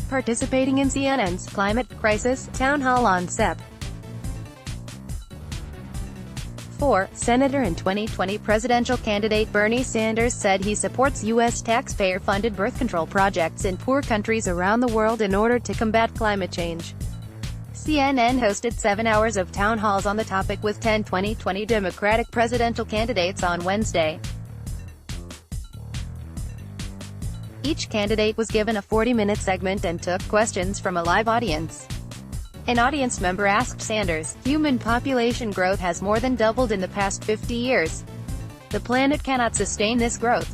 participating in CNN's Climate Crisis Town Hall on Sep. 4. Senator and 2020 presidential candidate Bernie Sanders said he supports U.S. taxpayer-funded birth control projects in poor countries around the world in order to combat climate change. CNN hosted 7 hours of town halls on the topic with 10 2020 Democratic presidential candidates on Wednesday. Each candidate was given a 40-minute segment and took questions from a live audience. An audience member asked Sanders, "Human population growth has more than doubled in the past 50 years. The planet cannot sustain this growth.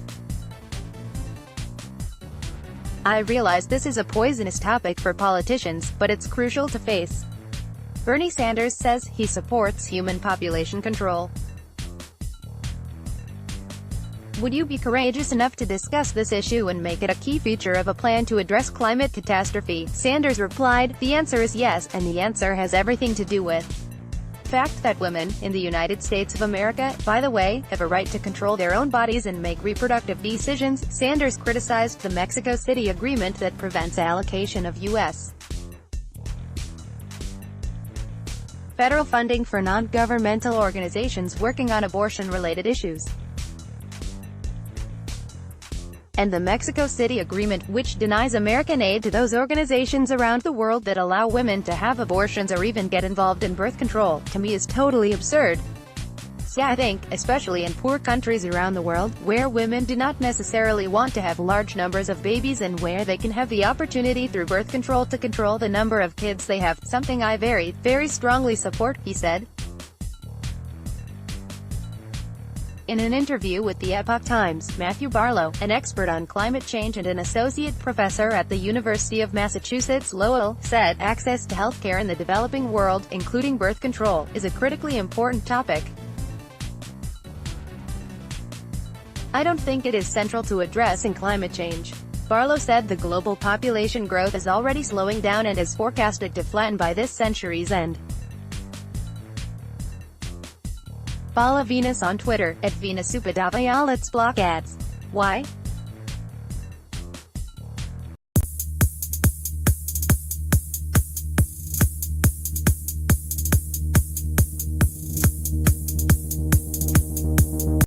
I realize this is a poisonous topic for politicians, but it's crucial to face." Bernie Sanders says he supports human population control. "Would you be courageous enough to discuss this issue and make it a key feature of a plan to address climate catastrophe?" Sanders replied, "The answer is yes, and the answer has everything to do with the fact that women, in the United States of America, by the way, have a right to control their own bodies and make reproductive decisions." Sanders criticized the Mexico City agreement that prevents allocation of U.S. federal funding for non-governmental organizations working on abortion-related issues, and the Mexico City Agreement, which denies American aid to those organizations around the world that allow women to have abortions or even get involved in birth control, to me is totally absurd. So I think, especially in poor countries around the world, where women do not necessarily want to have large numbers of babies and where they can have the opportunity through birth control to control the number of kids they have, something I very, very strongly support," he said. In an interview with the Epoch Times, Matthew Barlow, an expert on climate change and an associate professor at the University of Massachusetts Lowell, said, "Access to healthcare in the developing world, including birth control, is a critically important topic. I don't think it is central to addressing climate change." Barlow said the global population growth is already slowing down and is forecasted to flatten by this century's end. Follow Venus on Twitter, @VenusUpadhyaya. Let's block ads. Why?